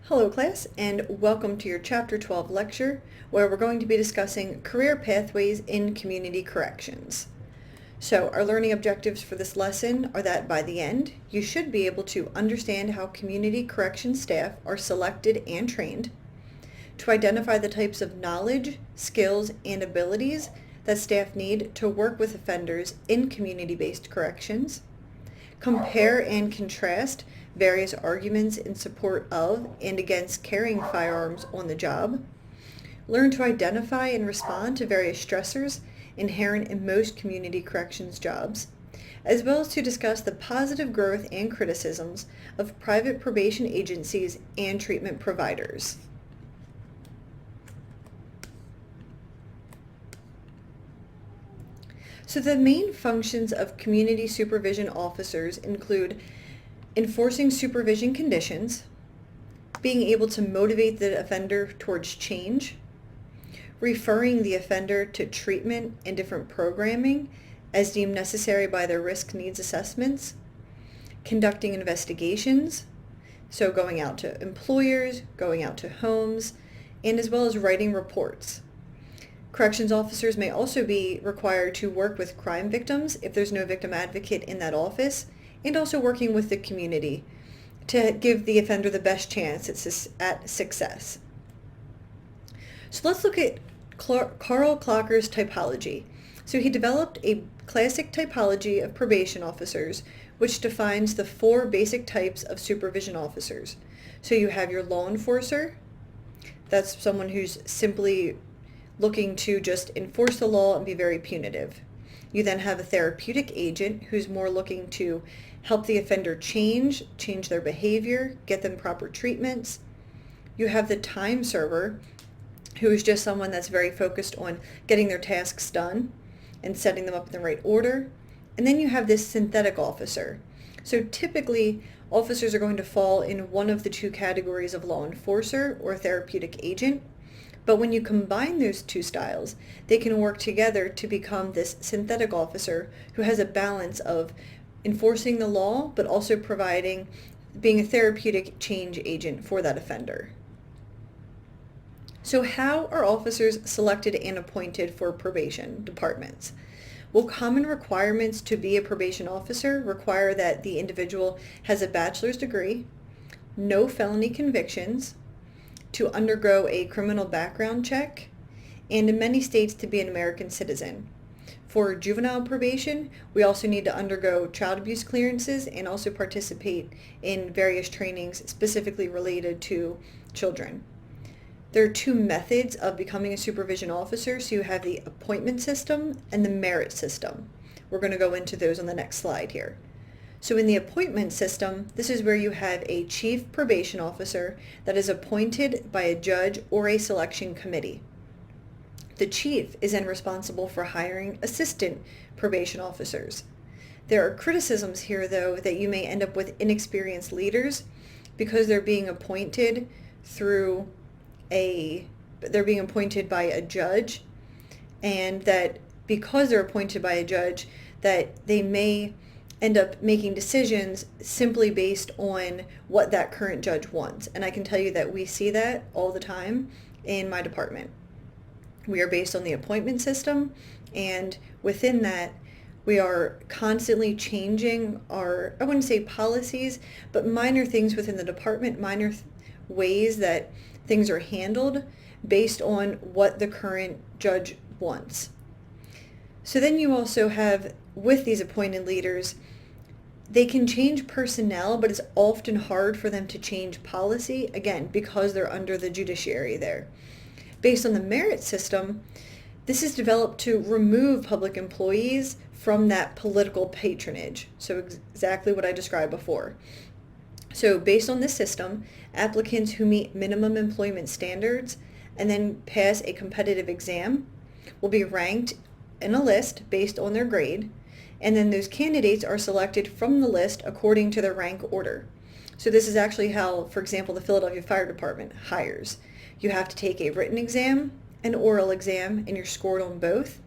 Hello class, and welcome to your Chapter 12 lecture, where we're going to be discussing career pathways in community corrections. So our learning objectives for this lesson are that by the end, you should be able to understand how community corrections staff are selected and trained, to identify the types of knowledge, skills, and abilities that staff need to work with offenders in community-based corrections, compare and contrast various arguments in support of and against carrying firearms on the job, learn to identify and respond to various stressors inherent in most community corrections jobs, as well as to discuss the positive growth and criticisms of private probation agencies and treatment providers. So the main functions of community supervision officers include enforcing supervision conditions, being able to motivate the offender towards change, referring the offender to treatment and different programming as deemed necessary by their risk needs assessments, conducting investigations, so going out to employers, going out to homes, and as well as writing reports. Corrections officers may also be required to work with crime victims if there's no victim advocate in that office, and also working with the community to give the offender the best chance at success. So let's look at Carl Clocker's typology. So he developed a classic typology of probation officers, which defines the four basic types of supervision officers. So you have your law enforcer. That's someone who's simply looking to just enforce the law and be very punitive. You then have a therapeutic agent who's more looking to help the offender change their behavior, get them proper treatments. You have the time server, who is just someone that's very focused on getting their tasks done and setting them up in the right order. And then you have this synthetic officer. So typically, officers are going to fall in one of the two categories of law enforcer or therapeutic agent. But when you combine those two styles, they can work together to become this synthetic officer who has a balance of enforcing the law, but also being a therapeutic change agent for that offender. So how are officers selected and appointed for probation departments? Well, common requirements to be a probation officer require that the individual has a bachelor's degree, no felony convictions, to undergo a criminal background check, and in many states to be an American citizen. For juvenile probation, we also need to undergo child abuse clearances and also participate in various trainings specifically related to children. There are two methods of becoming a supervision officer. So you have the appointment system and the merit system. We're going to go into those on the next slide here. So in the appointment system, this is where you have a chief probation officer that is appointed by a judge or a selection committee. The chief is then responsible for hiring assistant probation officers. There are criticisms here, though, that you may end up with inexperienced leaders because they're being appointed by a judge, and that because they're appointed by a judge, that they may end up making decisions simply based on what that current judge wants. And I can tell you that we see that all the time in my department. We are based on the appointment system, and within that, we are constantly changing I wouldn't say policies, but minor things within the department, ways that things are handled based on what the current judge wants. So then you also have, with these appointed leaders, they can change personnel, but it's often hard for them to change policy, again, because they're under the judiciary there. Based on the merit system, this is developed to remove public employees from that political patronage. So exactly what I described before. So based on this system, applicants who meet minimum employment standards and then pass a competitive exam will be ranked in a list based on their grade, and then those candidates are selected from the list according to their rank order. So this is actually how, for example, the Philadelphia Fire Department hires. You have to take a written exam, an oral exam, and you're scored on both.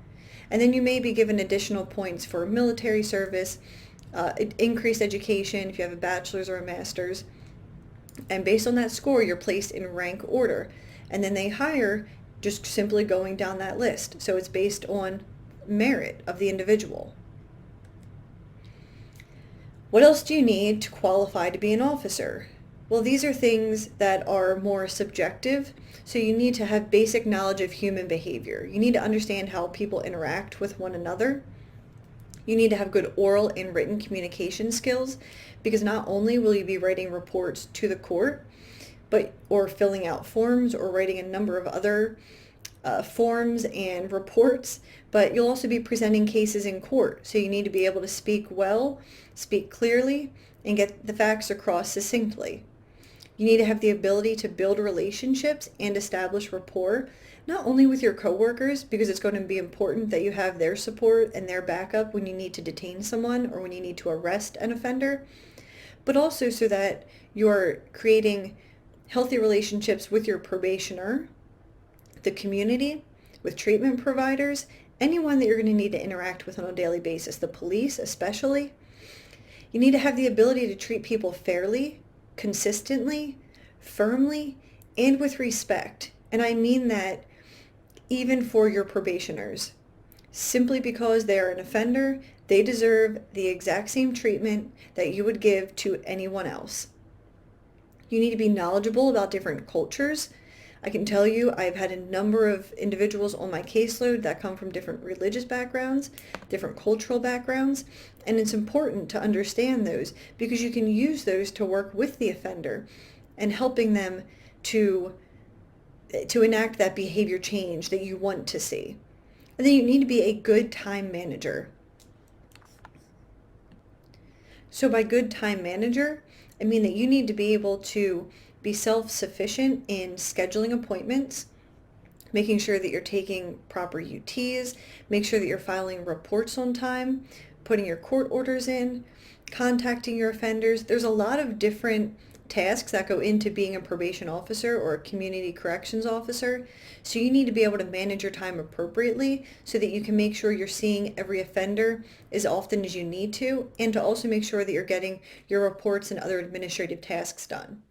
And then you may be given additional points for military service, increased education if you have a bachelor's or a master's, And based on that score, you're placed in rank order. And then they hire just simply going down that list. So it's based on merit of the individual. What else do you need to qualify to be an officer? Well, these are things that are more subjective. So you need to have basic knowledge of human behavior. You need to understand how people interact with one another. You need to have good oral and written communication skills, because not only will you be writing reports to the court, or filling out forms or writing a number of other forms and reports, but you'll also be presenting cases in court. So you need to be able to speak well, speak clearly, and get the facts across succinctly. You need to have the ability to build relationships and establish rapport, not only with your coworkers, because it's going to be important that you have their support and their backup when you need to detain someone or when you need to arrest an offender, but also so that you're creating healthy relationships with your probationer, the community, with treatment providers, anyone that you're going to need to interact with on a daily basis, the police especially. You need to have the ability to treat people fairly, consistently, firmly, and with respect. And I mean that even for your probationers. Simply because they are an offender, they deserve the exact same treatment that you would give to anyone else. You need to be knowledgeable about different cultures. I can tell you I've had a number of individuals on my caseload that come from different religious backgrounds, different cultural backgrounds, and it's important to understand those because you can use those to work with the offender and helping them to enact that behavior change that you want to see. And then you need to be a good time manager. So by good time manager, I mean that you need to be able to be self-sufficient in scheduling appointments, making sure that you're taking proper UTs, make sure that you're filing reports on time, putting your court orders in, contacting your offenders. There's a lot of different tasks that go into being a probation officer or a community corrections officer. So you need to be able to manage your time appropriately so that you can make sure you're seeing every offender as often as you need to, and to also make sure that you're getting your reports and other administrative tasks done.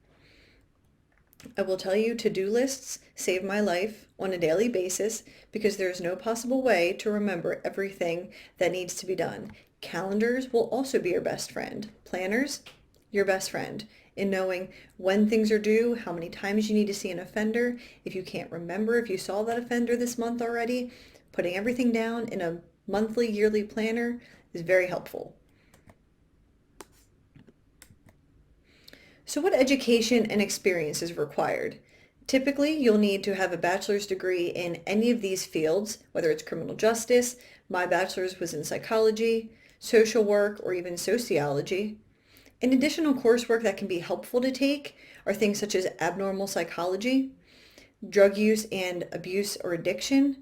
I will tell you, to-do lists save my life on a daily basis because there's no possible way to remember everything that needs to be done. Calendars will also be your best friend. Planners, your best friend in knowing when things are due, how many times you need to see an offender. If you can't remember if you saw that offender this month already, putting everything down in a monthly, yearly planner is very helpful. So what education and experience is required? Typically, you'll need to have a bachelor's degree in any of these fields, whether it's criminal justice. My bachelor's was in psychology, social work, or even sociology. And additional coursework that can be helpful to take are things such as abnormal psychology, drug use and abuse or addiction,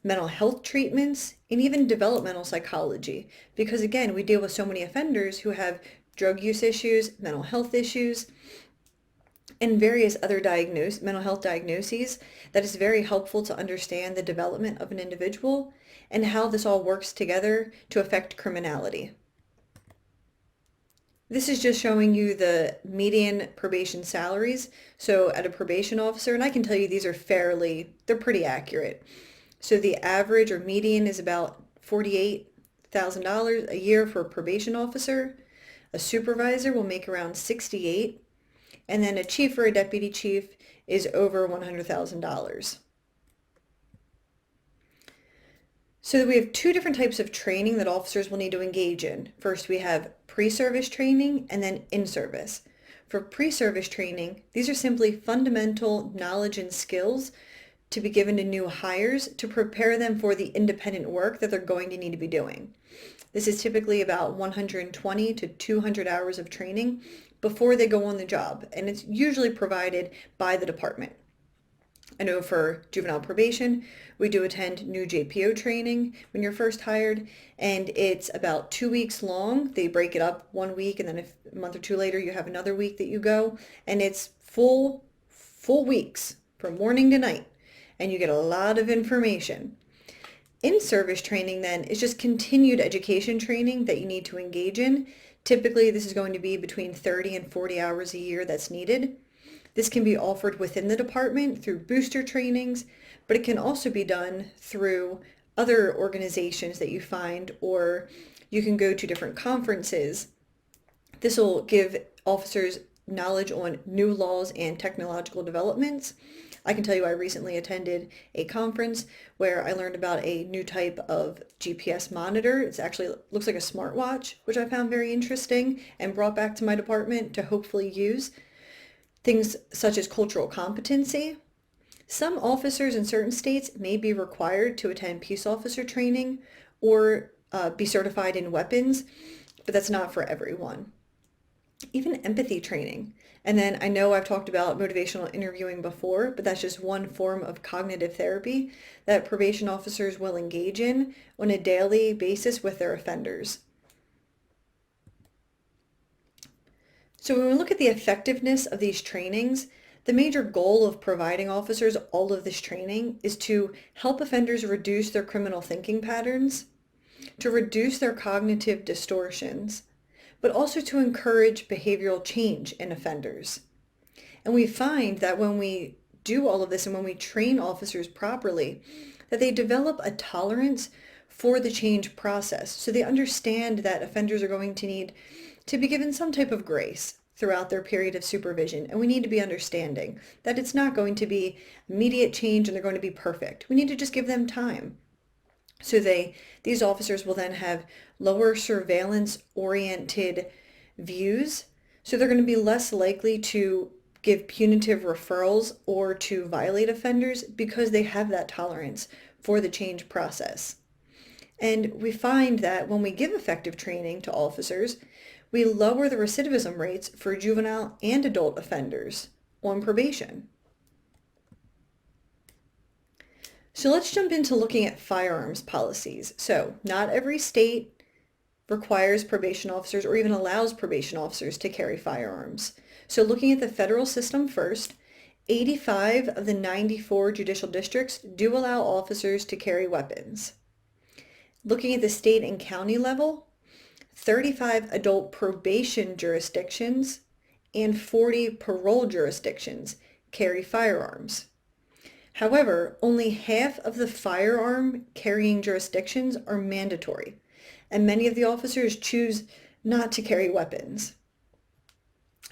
mental health treatments, and even developmental psychology. Because again, we deal with so many offenders who have drug use issues, mental health issues, and various other mental health diagnoses, that is very helpful to understand the development of an individual and how this all works together to affect criminality. This is just showing you the median probation salaries. So at a probation officer, and I can tell you these are they're pretty accurate. So the average or median is about $48,000 a year for a probation officer. A supervisor will make around $68,000, and then a chief or a deputy chief is over $100,000. So we have two different types of training that officers will need to engage in. First, we have pre-service training and then in-service. For pre-service training, these are simply fundamental knowledge and skills to be given to new hires to prepare them for the independent work that they're going to need to be doing. This is typically about 120 to 200 hours of training before they go on the job, and it's usually provided by the department. I know for juvenile probation, we do attend new JPO training when you're first hired, and it's about 2 weeks long. They break it up 1 week, and then a month or two later, you have another week that you go, and it's full weeks from morning to night, and you get a lot of information. In-service training then is just continued education training that you need to engage in Typically, this is going to be between 30 and 40 hours a year that's needed. This can be offered within the department through booster trainings, but it can also be done through other organizations that you find, or you can go to different conferences. This will give officers knowledge on new laws and technological developments. I can tell you I recently attended a conference where I learned about a new type of GPS monitor. It actually looks like a smartwatch, which I found very interesting and brought back to my department to hopefully use. Things such as cultural competency. Some officers in certain states may be required to attend peace officer training or be certified in weapons, but that's not for everyone. Even empathy training. And then I know I've talked about motivational interviewing before, but that's just one form of cognitive therapy that probation officers will engage in on a daily basis with their offenders. So when we look at the effectiveness of these trainings, the major goal of providing officers all of this training is to help offenders reduce their criminal thinking patterns, to reduce their cognitive distortions, but also to encourage behavioral change in offenders. And we find that when we do all of this and when we train officers properly, that they develop a tolerance for the change process. So they understand that offenders are going to need to be given some type of grace throughout their period of supervision. And we need to be understanding that it's not going to be immediate change and they're going to be perfect. We need to just give them time. So these officers will then have lower surveillance-oriented views. So they're going to be less likely to give punitive referrals or to violate offenders because they have that tolerance for the change process. And we find that when we give effective training to officers, we lower the recidivism rates for juvenile and adult offenders on probation. So let's jump into looking at firearms policies. So not every state requires probation officers or even allows probation officers to carry firearms. So looking at the federal system first, 85 of the 94 judicial districts do allow officers to carry weapons. Looking at the state and county level, 35 adult probation jurisdictions and 40 parole jurisdictions carry firearms. However, only half of the firearm carrying jurisdictions are mandatory, and many of the officers choose not to carry weapons.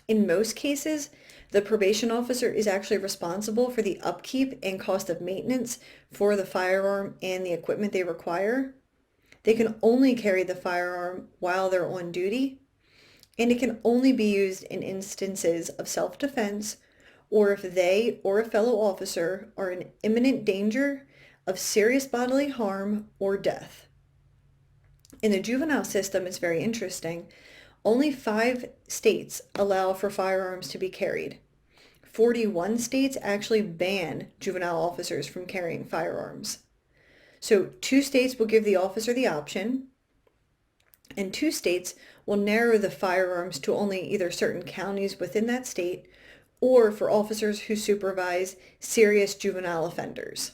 In most cases, the probation officer is actually responsible for the upkeep and cost of maintenance for the firearm and the equipment they require. They can only carry the firearm while they're on duty, and it can only be used in instances of self-defense or if they or a fellow officer are in imminent danger of serious bodily harm or death. In the juvenile system, it's very interesting. Only 5 states allow for firearms to be carried. 41 states actually ban juvenile officers from carrying firearms. So 2 states will give the officer the option, and 2 states will narrow the firearms to only either certain counties within that state or for officers who supervise serious juvenile offenders.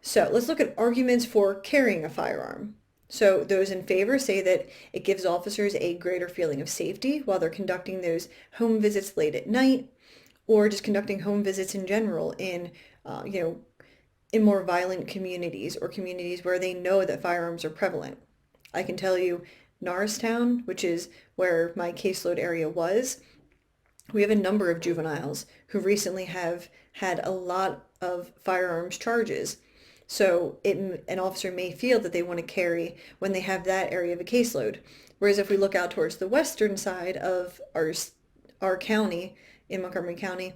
So let's look at arguments for carrying a firearm. So those in favor say that it gives officers a greater feeling of safety while they're conducting those home visits late at night, or just conducting home visits in general in more violent communities or communities where they know that firearms are prevalent. I can tell you Norristown, which is where my caseload area was, we have a number of juveniles who recently have had a lot of firearms charges. So an officer may feel that they want to carry when they have that area of a caseload. Whereas if we look out towards the western side of our county, in Montgomery County,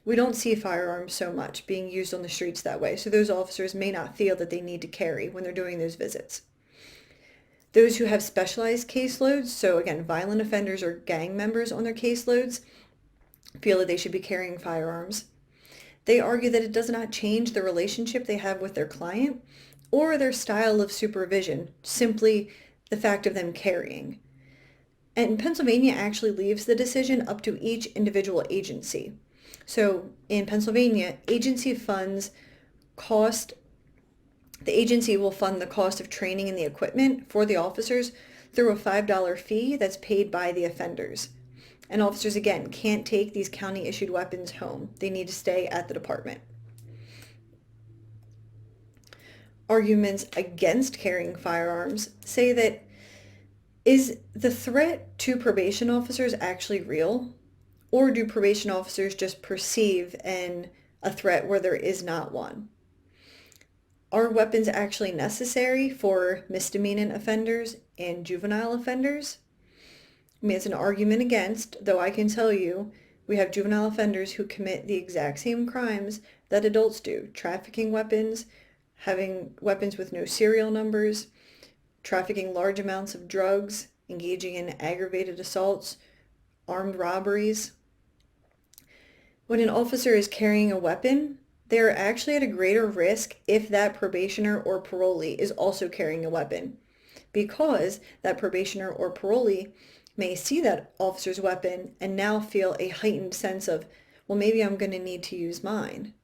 we don't see firearms so much being used on the streets that way. So those officers may not feel that they need to carry when they're doing those visits. Those who have specialized caseloads, so again, violent offenders or gang members on their caseloads, feel that they should be carrying firearms. They argue that it does not change the relationship they have with their client or their style of supervision, simply the fact of them carrying. And Pennsylvania actually leaves the decision up to each individual agency. So in Pennsylvania, agency funds cost, the agency will fund the cost of training and the equipment for the officers. through a $5 fee that's paid by the offenders. And officers, again, can't take these county-issued weapons home. They need to stay at the department. Arguments against carrying firearms say that, is the threat to probation officers actually real? Or do probation officers just perceive a threat where there is not one? Are weapons actually necessary for misdemeanor offenders and juvenile offenders? I mean, it's an argument against, though I can tell you, we have juvenile offenders who commit the exact same crimes that adults do. Trafficking weapons, having weapons with no serial numbers, trafficking large amounts of drugs, engaging in aggravated assaults, armed robberies. When an officer is carrying a weapon, they are actually at a greater risk if that probationer or parolee is also carrying a weapon, because that probationer or parolee may see that officer's weapon and now feel a heightened sense of, well, maybe I'm going to need to use mine.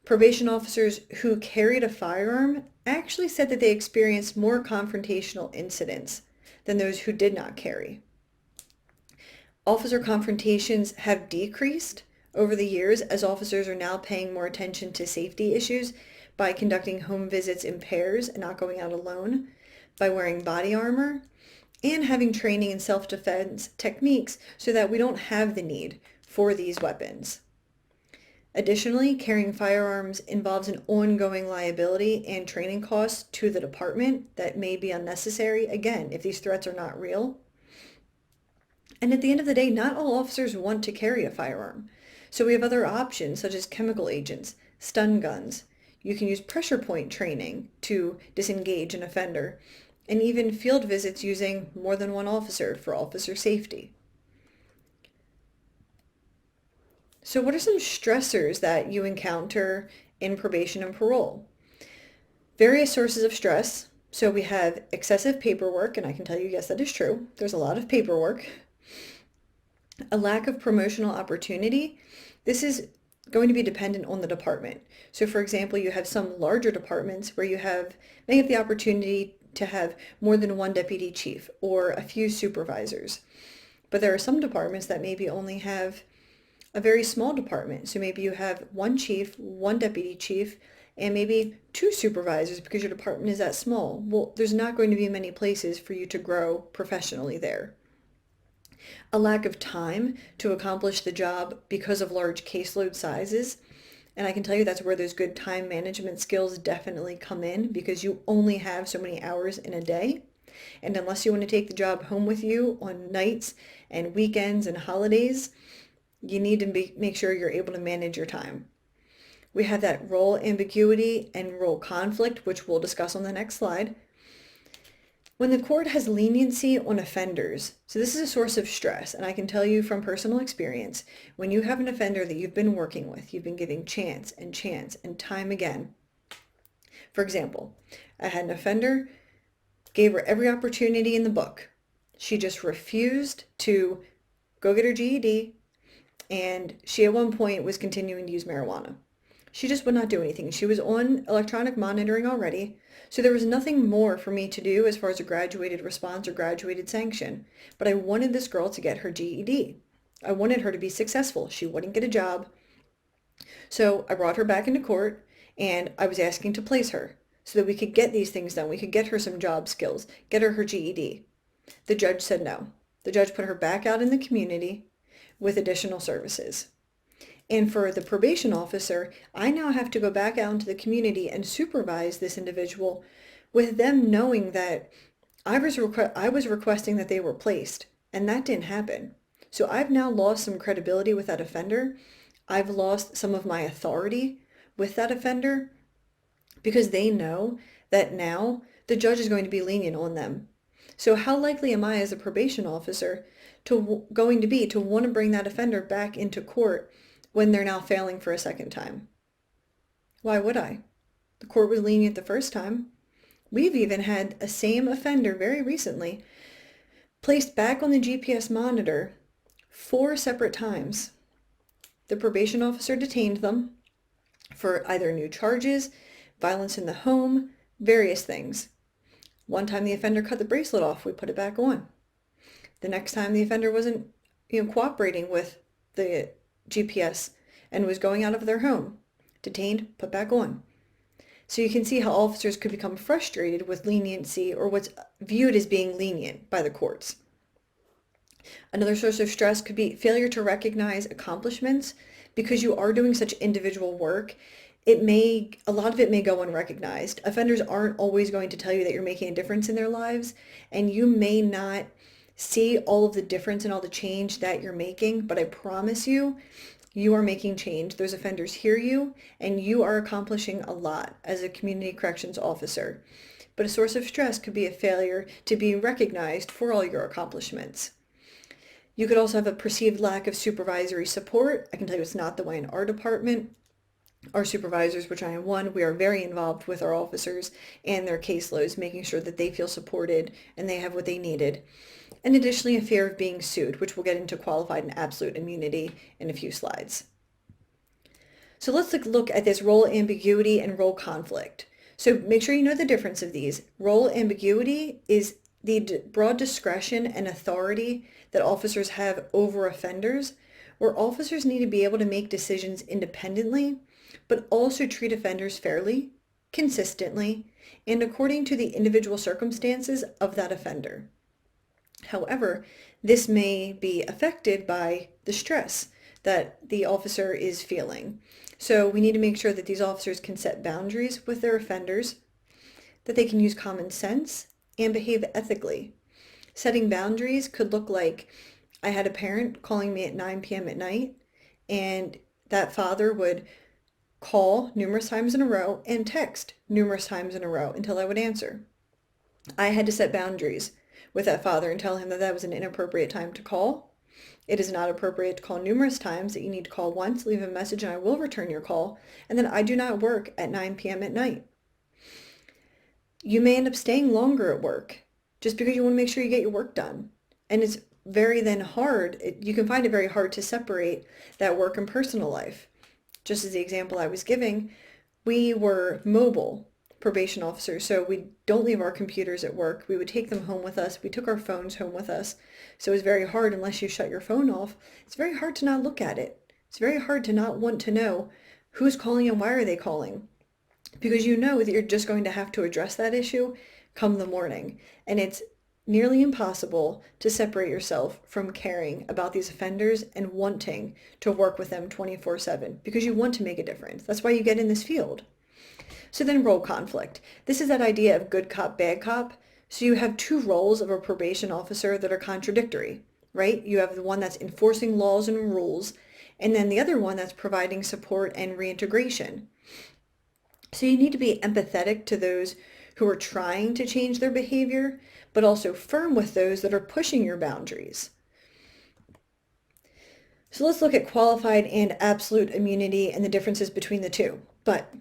Probation officers who carried a firearm actually said that they experienced more confrontational incidents than those who did not carry. Officer confrontations have decreased over the years as officers are now paying more attention to safety issues by conducting home visits in pairs and not going out alone, by wearing body armor, and having training in self-defense techniques so that we don't have the need for these weapons. Additionally, carrying firearms involves an ongoing liability and training costs to the department that may be unnecessary, again, if these threats are not real. And at the end of the day, not all officers want to carry a firearm. So we have other options such as chemical agents, stun guns. You can use pressure point training to disengage an offender, and even field visits using more than one officer for officer safety. So what are some stressors that you encounter in probation and parole? Various sources of stress. So we have excessive paperwork, and I can tell you, yes, that is true. There's a lot of paperwork. A lack of promotional opportunity. This is going to be dependent on the department. So for example, you have some larger departments where may have the opportunity to have more than one deputy chief or a few supervisors. But there are some departments that maybe only have a very small department. So maybe you have one chief, one deputy chief, and maybe two supervisors because your department is that small. Well, there's not going to be many places for you to grow professionally there. A lack of time to accomplish the job because of large caseload sizes. And I can tell you that's where those good time management skills definitely come in, because you only have so many hours in a day. And unless you want to take the job home with you on nights and weekends and holidays, you need to make sure you're able to manage your time. We have that role ambiguity and role conflict, which we'll discuss on the next slide. When the court has leniency on offenders, so this is a source of stress, and I can tell you from personal experience, when you have an offender that you've been working with, you've been giving chance and time again. For example, I had an offender, gave her every opportunity in the book. She just refused to go get her GED, and she at one point was continuing to use marijuana. She just would not do anything. She was on electronic monitoring already, so there was nothing more for me to do as far as a graduated response or graduated sanction. But I wanted this girl to get her GED. I wanted her to be successful. She wouldn't get a job. So I brought her back into court, and I was asking to place her so that we could get these things done. We could get her some job skills, get her GED. The judge said no. The judge put her back out in the community with additional services. And for the probation officer, I now have to go back out into the community and supervise this individual with them knowing that I was requesting that they were placed, and that didn't happen. So I've now lost some credibility with that offender. I've lost some of my authority with that offender because they know that now the judge is going to be lenient on them. So how likely am I as a probation officer to want to bring that offender back into court when they're now failing for a second time? Why would I? The court was lenient the first time. We've even had a same offender very recently placed back on the GPS monitor 4 separate times. The probation officer detained them for either new charges, violence in the home, various things. One time the offender cut the bracelet off, we put it back on. The next time the offender wasn't, cooperating with the GPS and was going out of their home, detained, put back on. So you can see how officers could become frustrated with leniency or what's viewed as being lenient by the courts. Another source of stress could be failure to recognize accomplishments. Because you are doing such individual work, a lot of it may go unrecognized. Offenders aren't always going to tell you that you're making a difference in their lives, and you may not see all of the difference and all the change that you're making, but I promise you, you are making change. Those offenders hear you, and you are accomplishing a lot as a community corrections officer. But a source of stress could be a failure to be recognized for all your accomplishments. You could also have a perceived lack of supervisory support. I can tell you it's not the way in our department. Our supervisors, which I am one, we are very involved with our officers and their caseloads, making sure that they feel supported and they have what they needed. And additionally, a fear of being sued, which we'll get into qualified and absolute immunity in a few slides. So let's look at this role ambiguity and role conflict. So make sure you know the difference of these. Role ambiguity is the broad discretion and authority that officers have over offenders, where officers need to be able to make decisions independently, but also treat offenders fairly, consistently, and according to the individual circumstances of that offender. However, this may be affected by the stress that the officer is feeling. So we need to make sure that these officers can set boundaries with their offenders, that they can use common sense and behave ethically. Setting boundaries could look like, I had a parent calling me at 9 p.m. at night, and that father would call numerous times in a row and text numerous times in a row until I would answer. I had to set boundaries with that father and tell him that that was an inappropriate time to call. It is not appropriate to call numerous times, that you need to call once, leave a message, and I will return your call, and then I do not work at 9 p.m. at night. You may end up staying longer at work just because you want to make sure you get your work done. And it's very then hard, you can find it very hard to separate that work and personal life. Just as the example I was giving, we were mobile probation officers, so we don't leave our computers at work. We would take them home with us. We took our phones home with us. So it's very hard, unless you shut your phone off, it's very hard to not look at it. It's very hard to not want to know who's calling and why are they calling, because you know that you're just going to have to address that issue come the morning. And it's nearly impossible to separate yourself from caring about these offenders and wanting to work with them 24/7, because you want to make a difference. That's why you get in this field. So then role conflict. This is that idea of good cop, bad cop. So you have two roles of a probation officer that are contradictory, right? You have the one that's enforcing laws and rules, and then the other one that's providing support and reintegration. So you need to be empathetic to those who are trying to change their behavior, but also firm with those that are pushing your boundaries. So let's look at qualified and absolute immunity and the differences between the two. But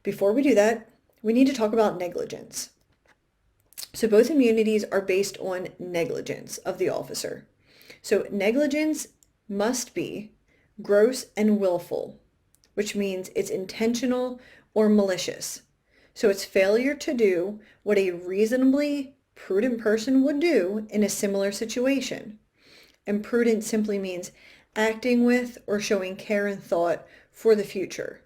before we do that, we need to talk about negligence. So both immunities are based on negligence of the officer. So negligence must be gross and willful, which means it's intentional or malicious. So it's failure to do what a reasonably prudent person would do in a similar situation. And prudent simply means acting with or showing care and thought for the future.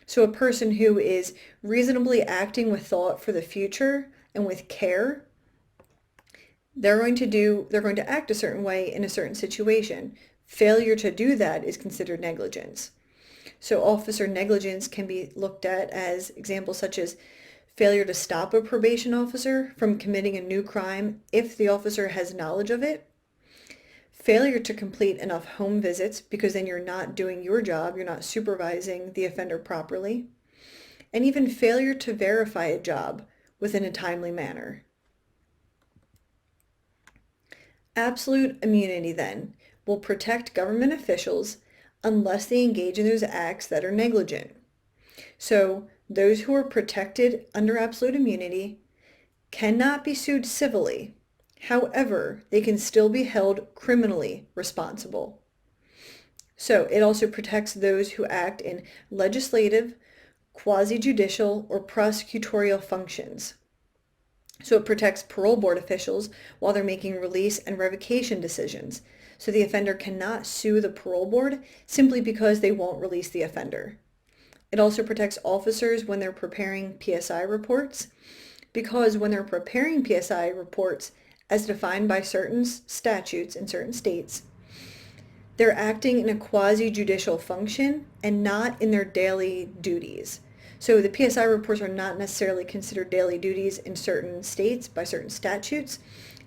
So a person who is reasonably acting with thought for the future and with care, they're going to act a certain way in a certain situation. Failure to do that is considered negligence. So officer negligence can be looked at as examples such as failure to stop a probation officer from committing a new crime if the officer has knowledge of it, failure to complete enough home visits because then you're not doing your job, you're not supervising the offender properly, and even failure to verify a job within a timely manner. Absolute immunity then will protect government officials unless they engage in those acts that are negligent. So those who are protected under absolute immunity cannot be sued civilly. However, they can still be held criminally responsible. So it also protects those who act in legislative, quasi-judicial, or prosecutorial functions. So it protects parole board officials while they're making release and revocation decisions. So the offender cannot sue the parole board simply because they won't release the offender. It also protects officers when they're preparing PSI reports, because when they're preparing PSI reports as defined by certain statutes in certain states, they're acting in a quasi-judicial function and not in their daily duties. So the PSI reports are not necessarily considered daily duties in certain states by certain statutes.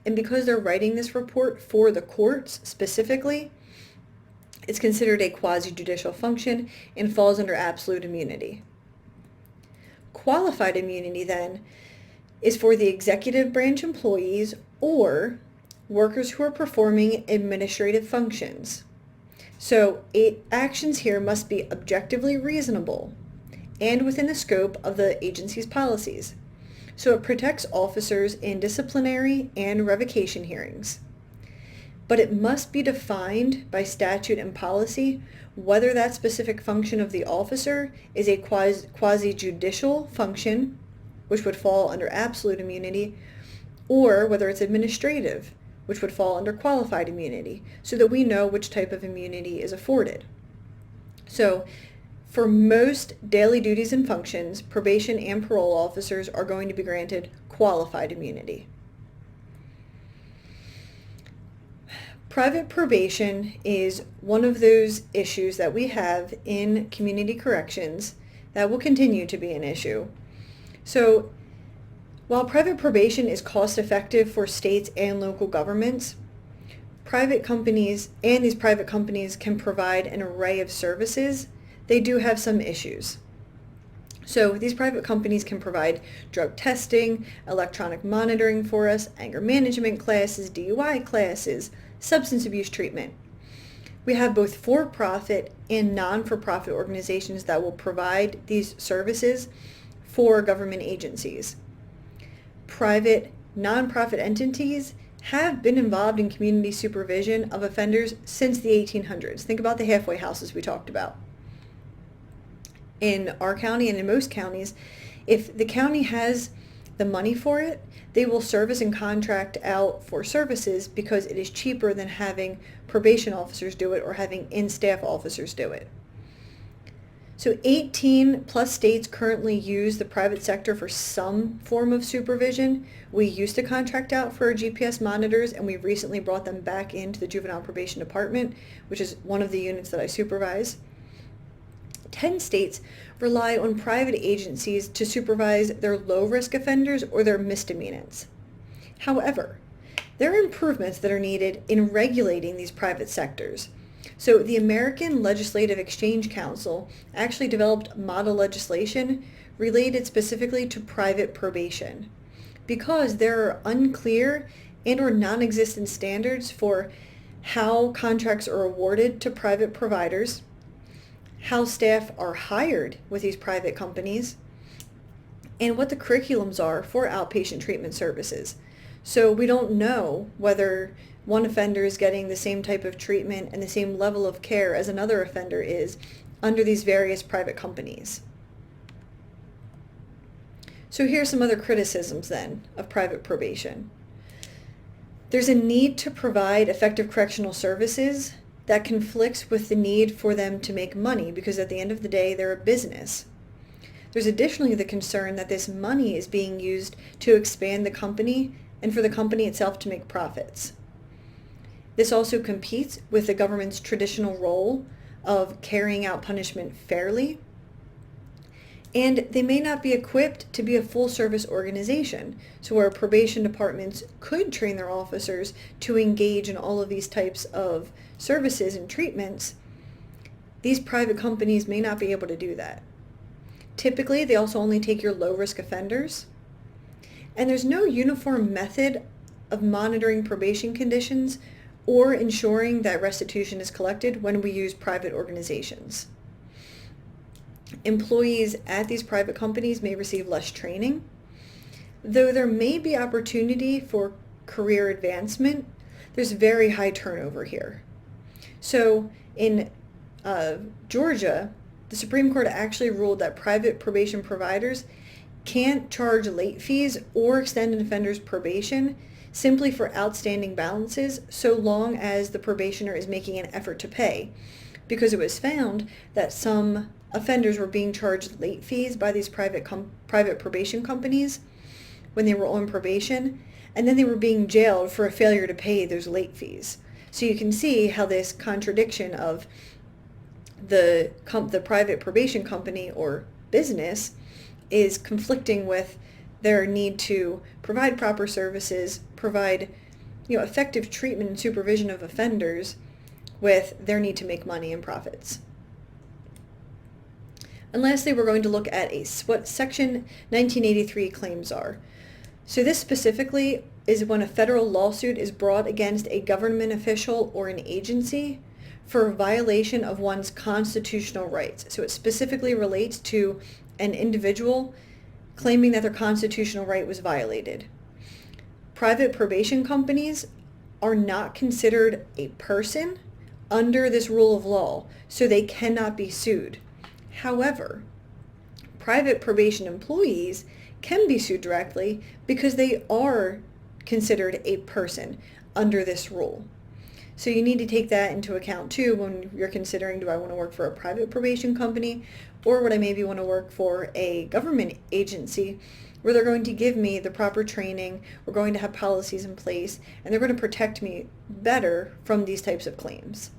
And because they're writing this report for the courts specifically, it's considered a quasi-judicial function and falls under absolute immunity. Qualified immunity then is for the executive branch employees or workers who are performing administrative functions. So actions here must be objectively reasonable and within the scope of the agency's policies. So it protects officers in disciplinary and revocation hearings. But it must be defined by statute and policy whether that specific function of the officer is a quasi-judicial function, which would fall under absolute immunity, or whether it's administrative, which would fall under qualified immunity, so that we know which type of immunity is afforded. So for most daily duties and functions, probation and parole officers are going to be granted qualified immunity. Private probation is one of those issues that we have in community corrections that will continue to be an issue. So while private probation is cost effective for states and local governments, private companies and these private companies can provide an array of services. They do have some issues. So these private companies can provide drug testing, electronic monitoring for us, anger management classes, DUI classes, substance abuse treatment. We have both for-profit and non-for-profit organizations that will provide these services for government agencies. Private, nonprofit entities have been involved in community supervision of offenders since the 1800s. Think about the halfway houses we talked about. In our county and in most counties, if the county has the money for it, they will service and contract out for services because it is cheaper than having probation officers do it or having in-staff officers do it. So 18 plus states currently use the private sector for some form of supervision. We used to contract out for our GPS monitors, and we recently brought them back into the Juvenile Probation Department, which is one of the units that I supervise. 10 states rely on private agencies to supervise their low-risk offenders or their misdemeanants. However, there are improvements that are needed in regulating these private sectors. So the American Legislative Exchange Council actually developed model legislation related specifically to private probation because there are unclear and or non-existent standards for how contracts are awarded to private providers, how staff are hired with these private companies, and what the curriculums are for outpatient treatment services. So we don't know whether one offender is getting the same type of treatment and the same level of care as another offender is under these various private companies. So here are some other criticisms then of private probation. There's a need to provide effective correctional services that conflicts with the need for them to make money because at the end of the day, they're a business. There's additionally the concern that this money is being used to expand the company and for the company itself to make profits. This also competes with the government's traditional role of carrying out punishment fairly. And they may not be equipped to be a full-service organization, so where probation departments could train their officers to engage in all of these types of services and treatments, these private companies may not be able to do that. Typically, they also only take your low-risk offenders, and there's no uniform method of monitoring probation conditions or ensuring that restitution is collected when we use private organizations. Employees at these private companies may receive less training, though there may be opportunity for career advancement. There's very high turnover here. So in Georgia, the Supreme Court actually ruled that private probation providers can't charge late fees or extend an offender's probation simply for outstanding balances so long as the probationer is making an effort to pay, because it was found that some offenders were being charged late fees by these private probation companies when they were on probation, and then they were being jailed for a failure to pay those late fees. So you can see how this contradiction of the private probation company or business is conflicting with their need to provide proper services, provide effective treatment and supervision of offenders, with their need to make money and profits. And lastly, we're going to look at what Section 1983 claims are. So this specifically is when a federal lawsuit is brought against a government official or an agency for violation of one's constitutional rights. So it specifically relates to an individual claiming that their constitutional right was violated. Private probation companies are not considered a person under this rule of law, so they cannot be sued. However, private probation employees can be sued directly because they are considered a person under this rule. So you need to take that into account too when you're considering, do I want to work for a private probation company, or would I maybe want to work for a government agency where they're going to give me the proper training, we're going to have policies in place, and they're going to protect me better from these types of claims.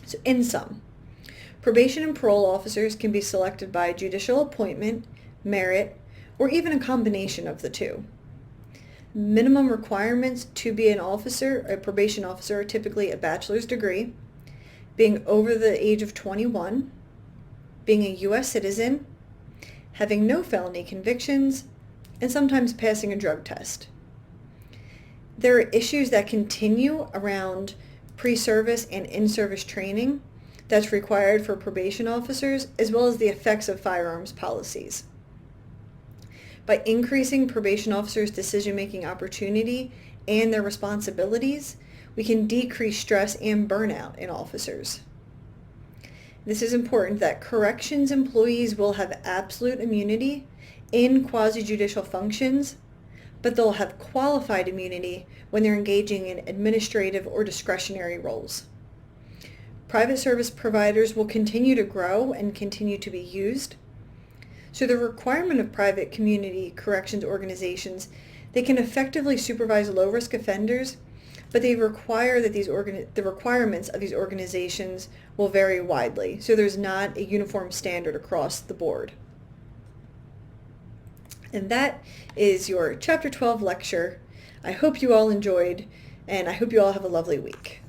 So in sum, probation and parole officers can be selected by judicial appointment, merit, or even a combination of the two. Minimum requirements to be an officer, a probation officer, are typically a bachelor's degree, being over the age of 21, being a U.S. citizen, having no felony convictions, and sometimes passing a drug test. There are issues that continue around pre-service and in-service training that's required for probation officers, as well as the effects of firearms policies. By increasing probation officers' decision-making opportunity and their responsibilities, we can decrease stress and burnout in officers. This is important that corrections employees will have absolute immunity in quasi-judicial functions, but they'll have qualified immunity when they're engaging in administrative or discretionary roles. Private service providers will continue to grow and continue to be used. So the requirement of private community corrections organizations, they can effectively supervise low-risk offenders, but they require that the requirements of these organizations will vary widely. So there's not a uniform standard across the board. And that is your Chapter 12 lecture. I hope you all enjoyed, and I hope you all have a lovely week.